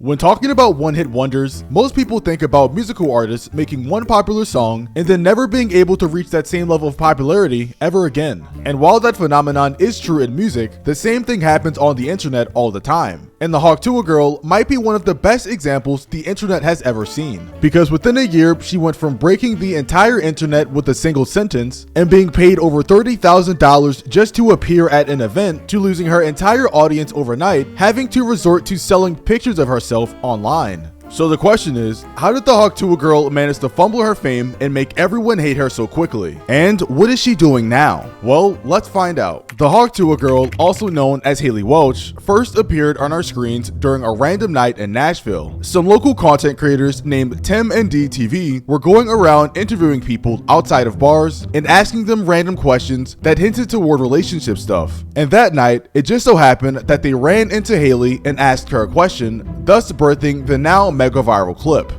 When talking about one-hit wonders, most people think about musical artists making one popular song and then never being able to reach that same level of popularity ever again. And while that phenomenon is true in music, the same thing happens on the internet all the time. And the Hawk Tuah Girl might be one of the best examples the internet has ever seen. Because within a year, she went from breaking the entire internet with a single sentence and being paid over $30,000 just to appear at an event to losing her entire audience overnight, having to resort to selling pictures of herself online. So the question is, how did the Hawk Tuah Girl manage to fumble her fame and make everyone hate her so quickly? And what is she doing now? Well, let's find out. The Hawk Tuah Girl, also known as Hailey Welch, first appeared on our screens during a random night in Nashville. Some local content creators named Tim and D TV were going around interviewing people outside of bars and asking them random questions that hinted toward relationship stuff. And that night, it just so happened that they ran into Hailey and asked her a question, thus birthing the now mega viral clip.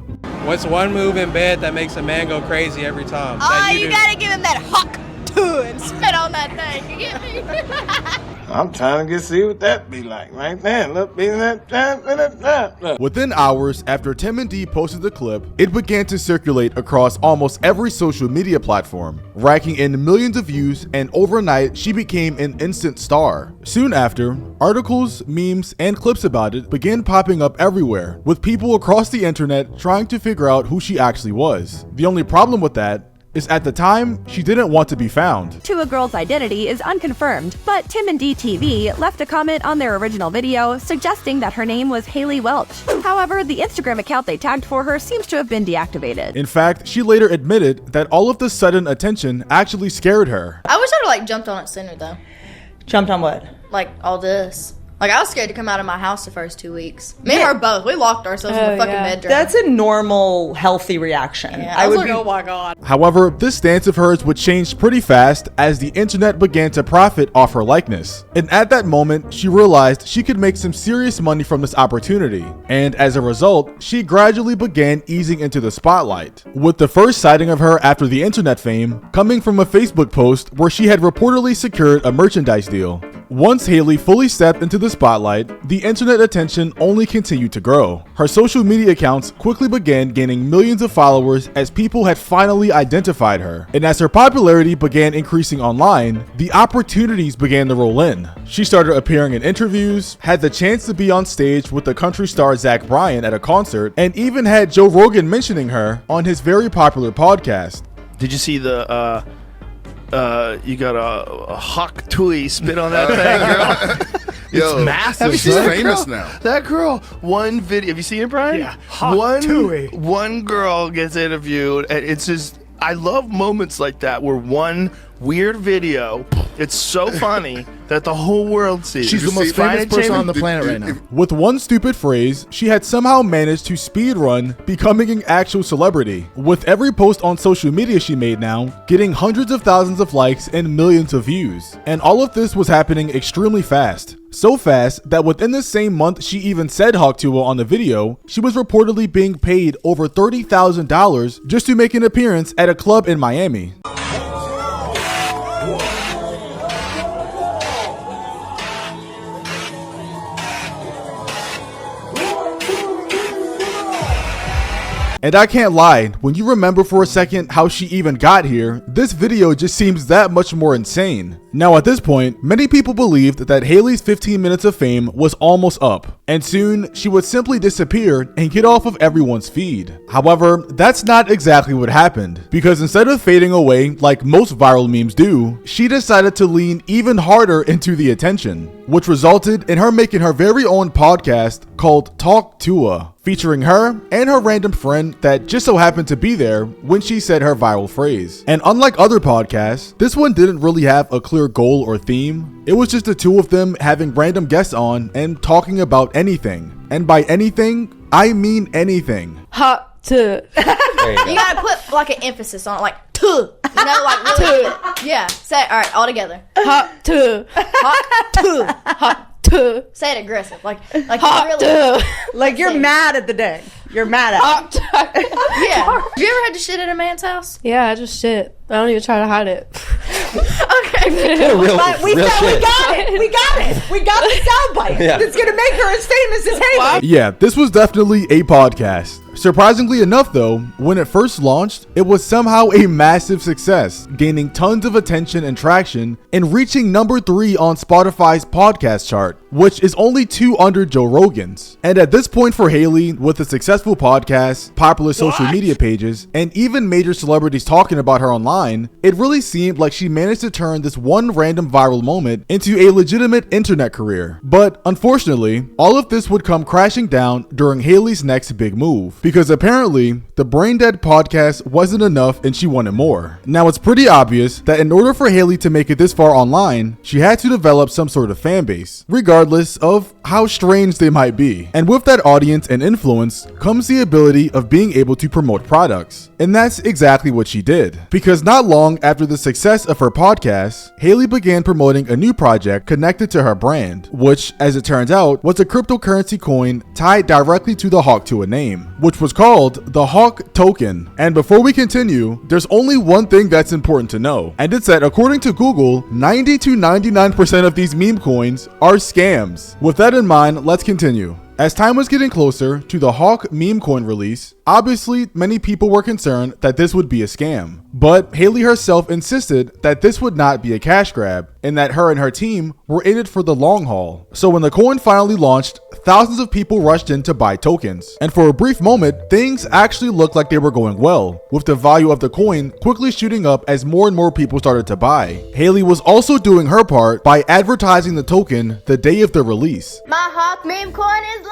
What's one move in bed that makes a man go crazy every time? Oh, you gotta give him that Hawk Tuah and spit on that thing. You get me? I'm trying to see what that be like right there. Look, be that. Within hours after Tim and D posted the clip, it began to circulate across almost every social media platform, racking in millions of views, and overnight she became an instant star. Soon after, articles, memes, and clips about it began popping up everywhere, with people across the internet trying to figure out who she actually was. The only problem with that is at the time, she didn't want to be found. Tuah Girl's identity is unconfirmed, but Tim and D TV left a comment on their original video suggesting that her name was Hailey Welch. However, the Instagram account they tagged for her seems to have been deactivated. In fact, she later admitted that all of the sudden attention actually scared her. I wish I'd jumped on it sooner though. Jumped on what? All this. I was scared to come out of my house the first 2 weeks. Me and her both. We locked ourselves in the fucking bedroom. That's a normal, healthy reaction. Yeah, I was like, oh my god. However, this stance of hers would change pretty fast as the internet began to profit off her likeness. And at that moment, she realized she could make some serious money from this opportunity. And as a result, she gradually began easing into the spotlight, with the first sighting of her after the internet fame coming from a Facebook post where she had reportedly secured a merchandise deal. Once Hailey fully stepped into the spotlight, the internet attention only continued to grow. Her social media accounts quickly began gaining millions of followers as people had finally identified her. And as her popularity began increasing online, the opportunities began to roll in. She started appearing in interviews, had the chance to be on stage with the country star Zach Bryan at a concert, and even had Joe Rogan mentioning her on his very popular podcast. Did you see the you got a Hawk Tuah spit on that thing, girl? Yo, it's massive. Have you seen famous now? That girl, one video. Have you seen it, Brian? Yeah, Hawk Tuah. One girl gets interviewed, and it's just, I love moments like that where one weird video, it's so funny that the whole world sees. She's the most famous person on the planet right now. With one stupid phrase, she had somehow managed to speedrun becoming an actual celebrity, with every post on social media she made now getting hundreds of thousands of likes and millions of views. And all of this was happening extremely fast. So fast that within the same month she even said Hawk Tuah on the video, she was reportedly being paid over $30,000 just to make an appearance at a club in Miami. And I can't lie, when you remember for a second how she even got here, this video just seems that much more insane. Now at this point, many people believed that Hailey's 15 minutes of fame was almost up, and soon she would simply disappear and get off of everyone's feed. However, that's not exactly what happened, because instead of fading away like most viral memes do, she decided to lean even harder into the attention, which resulted in her making her very own podcast called Hawk Tuah, featuring her and her random friend that just so happened to be there when she said her viral phrase. And unlike other podcasts, this one didn't really have a clear goal or theme. It was just the two of them having random guests on and talking about anything. And by anything, I mean anything. Hawk Tuah. You gotta put an emphasis on it, tuh. Really. Yeah. Say it. All right, all together. Hawk Tuah. Hawk Tuah. Hawk Tuah. Say it aggressive, Hawk really. Tuah. Like you're mad at the day. You're mad at it. Yeah. Have you ever had to shit at a man's house? Yeah, I just shit. I don't even try to hide it. Okay. But we said we got it. We got it. We got the soundbite. Yeah. It's gonna make her as famous as Hailey. Yeah, this was definitely a podcast. Surprisingly enough though, when it first launched, it was somehow a massive success, gaining tons of attention and traction, and reaching number 3 on Spotify's podcast chart, which is only 2 under Joe Rogan's. And at this point for Hailey, with a successful podcast, popular social media pages, and even major celebrities talking about her online, it really seemed like she managed to turn this one random viral moment into a legitimate internet career. But unfortunately, all of this would come crashing down during Hailey's next big move, because apparently the Brain Dead podcast wasn't enough and she wanted more. Now it's pretty obvious that in order for Hailey to make it this far online, she had to develop some sort of fan base, regardless of how strange they might be. And with that audience and influence comes the ability of being able to promote products. And that's exactly what she did. Because not long after the success of her podcast, Hailey began promoting a new project connected to her brand, which, as it turns out, was a cryptocurrency coin tied directly to the Hawk Tuah name, which was called the Hawk Token. And before we continue, there's only one thing that's important to know, and it's that according to Google, 90 to 99% of these meme coins are scams. With that in mind, let's continue. As time was getting closer to the Hawk meme coin release, obviously many people were concerned that this would be a scam. But Hailey herself insisted that this would not be a cash grab, and that her and her team were in it for the long haul. So when the coin finally launched, thousands of people rushed in to buy tokens. And for a brief moment, things actually looked like they were going well, with the value of the coin quickly shooting up as more and more people started to buy. Hailey was also doing her part by advertising the token the day of the release. My Hawk meme coin is live!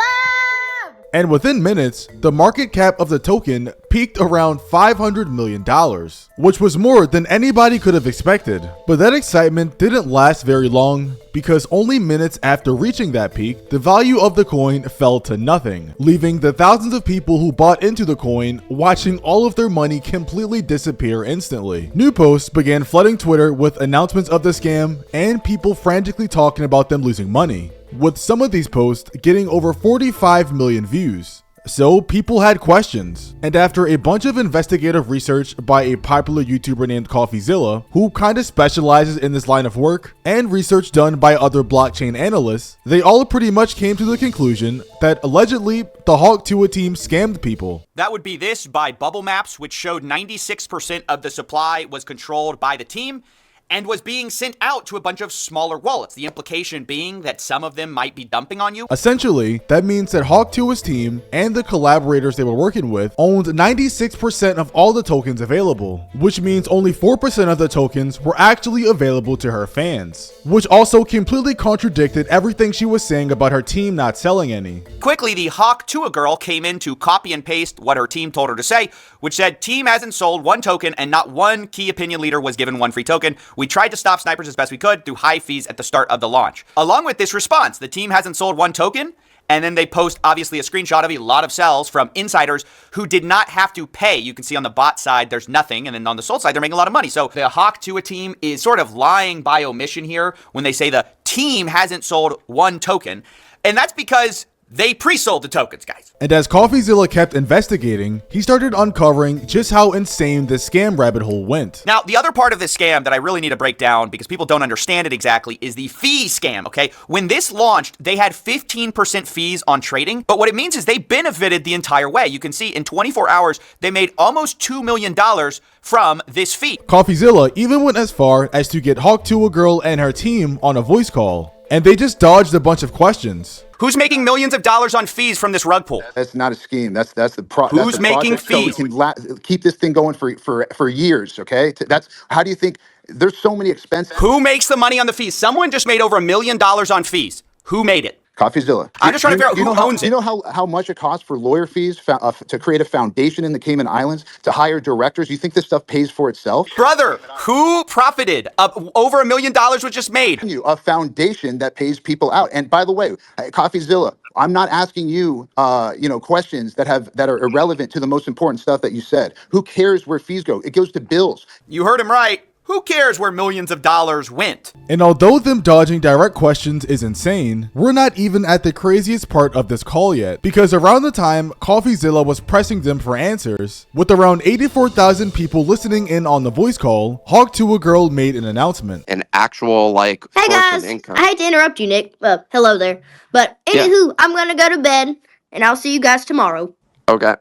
And within minutes, the market cap of the token peaked around $500 million, which was more than anybody could have expected. But that excitement didn't last very long, because only minutes after reaching that peak, the value of the coin fell to nothing, leaving the thousands of people who bought into the coin watching all of their money completely disappear instantly. New posts began flooding Twitter with announcements of the scam and people frantically talking about them losing money, with some of these posts getting over 45 million views. So people had questions, and after a bunch of investigative research by a popular YouTuber named CoffeeZilla, who kinda specializes in this line of work, and research done by other blockchain analysts, they all pretty much came to the conclusion that allegedly the Hawk Tuah team scammed people. That would be this by Bubble Maps, which showed 96% of the supply was controlled by the team and was being sent out to a bunch of smaller wallets. The implication being that some of them might be dumping on you. Essentially, that means that Hawk Tuah's team and the collaborators they were working with owned 96% of all the tokens available, which means only 4% of the tokens were actually available to her fans, which also completely contradicted everything she was saying about her team not selling any. Quickly, the Hawk Tuah Girl came in to copy and paste what her team told her to say, which said, team hasn't sold one token and not one key opinion leader was given one free token. We tried to stop snipers as best we could through high fees at the start of the launch. Along with this response, the team hasn't sold one token, and then they post obviously a screenshot of a lot of sells from insiders who did not have to pay. You can see on the bot side, there's nothing, and then on the sold side, they're making a lot of money. So the Hawk Tuah team is sort of lying by omission here when they say the team hasn't sold one token, and that's because they pre-sold the tokens, guys. And as CoffeeZilla kept investigating, he started uncovering just how insane this scam rabbit hole went. Now, the other part of this scam that I really need to break down because people don't understand it exactly is the fee scam, okay? When this launched, they had 15% fees on trading, but what it means is they benefited the entire way. You can see in 24 hours, they made almost $2 million from this fee. CoffeeZilla even went as far as to get Hawk Tuah Girl and her team on a voice call, and they just dodged a bunch of questions. Who's making millions of dollars on fees from this rug pull? That's not a scheme. That's the Who's making fees? So we can keep this thing going for years. Okay. That's how do you think? There's so many expenses. Who makes the money on the fees? Someone just made over $1 million on fees. Who made it? CoffeeZilla. I'm just trying to figure out who owns it. Do you know how much it costs for lawyer fees to create a foundation in the Cayman Islands, to hire directors? You think this stuff pays for itself? Brother, who profited? Over $1 million was just made. A foundation that pays people out. And by the way, CoffeeZilla, I'm not asking you, questions that are irrelevant to the most important stuff that you said. Who cares where fees go? It goes to bills. You heard him right. Who cares where millions of dollars went? And although them dodging direct questions is insane, we're not even at the craziest part of this call yet, because around the time CoffeeZilla was pressing them for answers, with around 84,000 people listening in on the voice call, Hawk Tuah Girl made an announcement. An actual, like, hey source guys, of income. I hate to interrupt you, Nick. Hello there. But anywho, I'm gonna go to bed, and I'll see you guys tomorrow. Okay.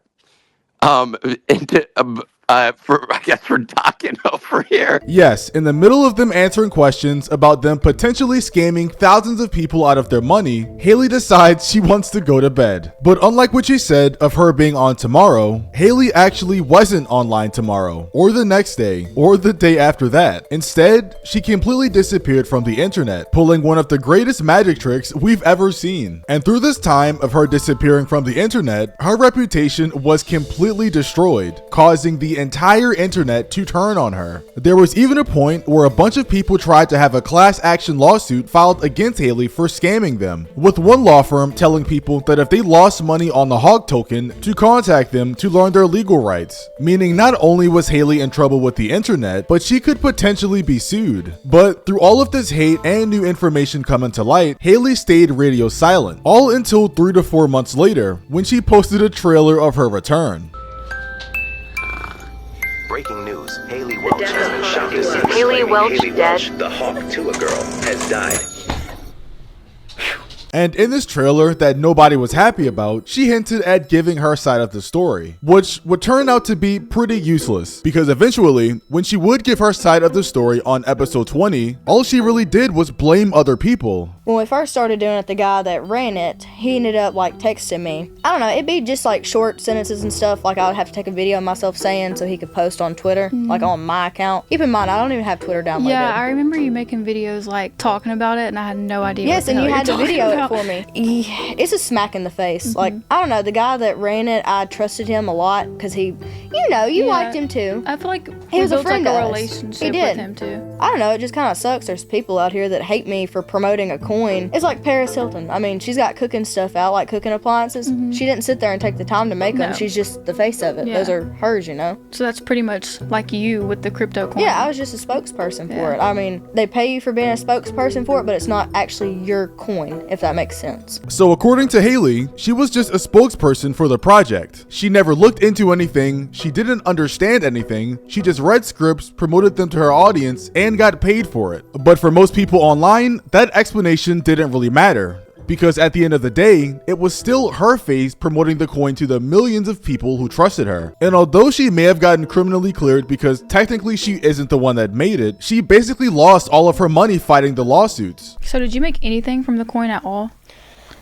I guess we're talking over here. Yes, in the middle of them answering questions about them potentially scamming thousands of people out of their money, Hailey decides she wants to go to bed. But unlike what she said of her being on tomorrow, Hailey actually wasn't online tomorrow, or the next day, or the day after that. Instead, she completely disappeared from the internet, pulling one of the greatest magic tricks we've ever seen. And through this time of her disappearing from the internet, her reputation was completely destroyed, causing the entire internet to turn on her. There was even a point where a bunch of people tried to have a class action lawsuit filed against Hailey for scamming them, with one law firm telling people that if they lost money on the Hawk token, to contact them to learn their legal rights. Meaning not only was Hailey in trouble with the internet, but she could potentially be sued. But through all of this hate and new information coming to light, Hailey stayed radio silent, all until 3 to 4 months later, when she posted a trailer of her return. Breaking news. Hailey Welch has been shot this evening. Hailey Welch dead. The Hawk Tuah Girl has died. And in this trailer that nobody was happy about, she hinted at giving her side of the story, which would turn out to be pretty useless, because eventually, when she would give her side of the story on episode 20, all she really did was blame other people. When we first started doing it, the guy that ran it, he ended up like texting me. I don't know, it'd be just like short sentences and stuff, like I would have to take a video of myself saying so he could post on Twitter, like on my account. Keep in mind, I don't even have Twitter downloaded. Yeah, I remember you making videos like talking about it, and I had no idea. Yes, and you had to video about it for me. It's a smack in the face. Like, I don't know, the guy that ran it, I trusted him a lot because he, you liked him too. I feel like he was a built friend like a of us. relationship He did. with him too. I don't know, it just kind of sucks. There's people out here that hate me for promoting a coin. It's like Paris Hilton. I mean, she's got cooking stuff out, like cooking appliances. She didn't sit there and take the time to make them. No. She's just the face of it. Yeah. Those are hers, So that's pretty much like you with the crypto coin. Yeah, I was just a spokesperson for it. I mean, they pay you for being a spokesperson for it, but it's not actually your coin, if that makes sense. So according to Hailey, she was just a spokesperson for the project. She never looked into anything, she didn't understand anything, she just read scripts, promoted them to her audience, and got paid for it. But for most people online, that explanation didn't really matter, because at the end of the day, it was still her face promoting the coin to the millions of people who trusted her. And although she may have gotten criminally cleared because technically she isn't the one that made it, she basically lost all of her money fighting the lawsuits. So did you make anything from the coin at all?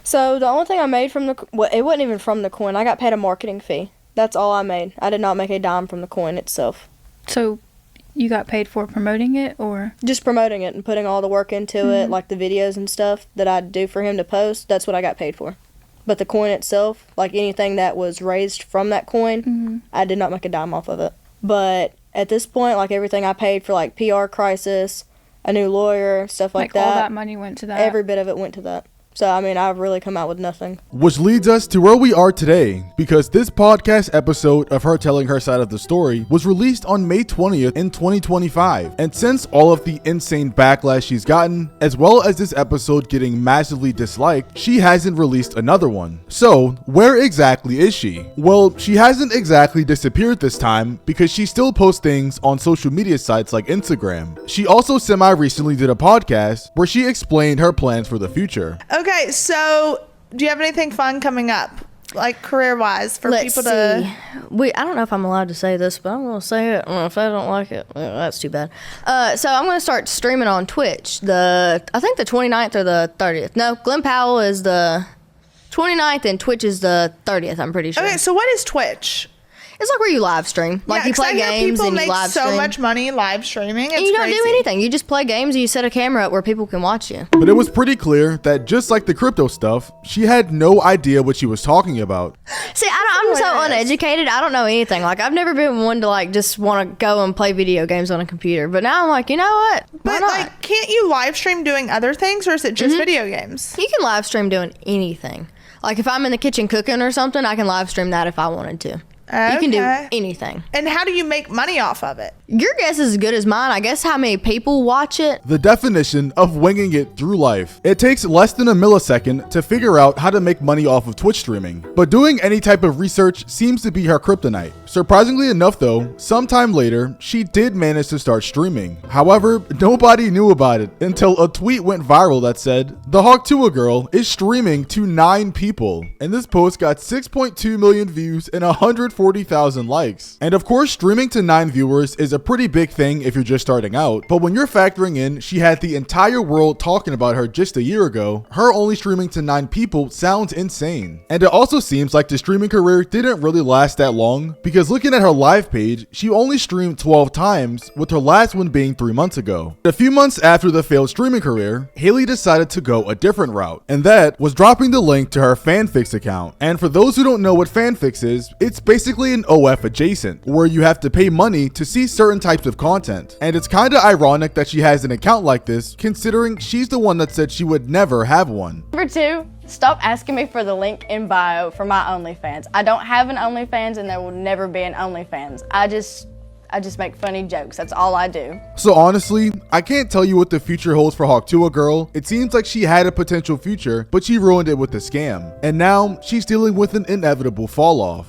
So the only thing I made from it wasn't even from the coin. I got paid a marketing fee. That's all I made. I did not make a dime from the coin itself. So you got paid for promoting it, or? Just promoting it and putting all the work into it, like the videos and stuff that I'd do for him to post. That's what I got paid for. But the coin itself, like anything that was raised from that coin, I did not make a dime off of it. But at this point, like everything I paid for, like PR crisis, a new lawyer, stuff like that. All that money went to that? Every bit of it went to that. So, I mean, I've really come out with nothing. Which leads us to where we are today, because this podcast episode of her telling her side of the story was released on May 20th in 2025. And since all of the insane backlash she's gotten, as well as this episode getting massively disliked, she hasn't released another one. So, where exactly is she? Well, she hasn't exactly disappeared this time, because she still posts things on social media sites like Instagram. She also semi-recently did a podcast where she explained her plans for the future. Okay, so do you have anything fun coming up, like career-wise, for people to? I don't know if I'm allowed to say this, but I'm going to say it. If I don't like it, that's too bad. So I'm going to start streaming on Twitch. I think the 29th or the 30th. No, Glenn Powell is the 29th and Twitch is the 30th. I'm pretty sure. Okay, so what is Twitch? It's like where you live stream. Like you play games and you live stream. People make so much money live streaming. It's and you don't crazy. do anything. You just play games and you set a camera up where people can watch you. But it was pretty clear that just like the crypto stuff, she had no idea what she was talking about. See, I'm so uneducated. I don't know anything. Like I've never been one to like just want to go and play video games on a computer. But now I'm like, you know what? But like, can't you live stream doing other things, or is it just video games? You can live stream doing anything. Like if I'm in the kitchen cooking or something, I can live stream that if I wanted to. You can do Okay. anything. And how do you make money off of it? Your guess is as good as mine. I guess how many people watch it. The definition of winging it through life. It takes less than a millisecond to figure out how to make money off of Twitch streaming. But doing any type of research seems to be her kryptonite. Surprisingly enough though, sometime later, she did manage to start streaming. However, nobody knew about it until a tweet went viral that said, "The Hawk Tuah Girl is streaming to 9 people." And this post got 6.2 million views and 140,000 likes. And of course, streaming to 9 viewers is a pretty big thing if you're just starting out. But when you're factoring in she had the entire world talking about her just a year ago, her only streaming to 9 people sounds insane. And it also seems like the streaming career didn't really last that long, because looking at her live page, she only streamed 12 times, with her last one being 3 months ago. A few months after the failed streaming career, Hailey decided to go a different route, and that was dropping the link to her fanfics account. And for those who don't know what fanfics is, it's basically an OF adjacent, where you have to pay money to see certain types of content. And it's kinda ironic that she has an account like this, considering she's the one that said she would never have one. Number 2, stop asking me for the link in bio for my OnlyFans. I don't have an OnlyFans and there will never be an OnlyFans. I just make funny jokes. That's all I do. So honestly, I can't tell you what the future holds for Hawk Tuah Girl. It seems like she had a potential future, but she ruined it with a scam. And now she's dealing with an inevitable fall off.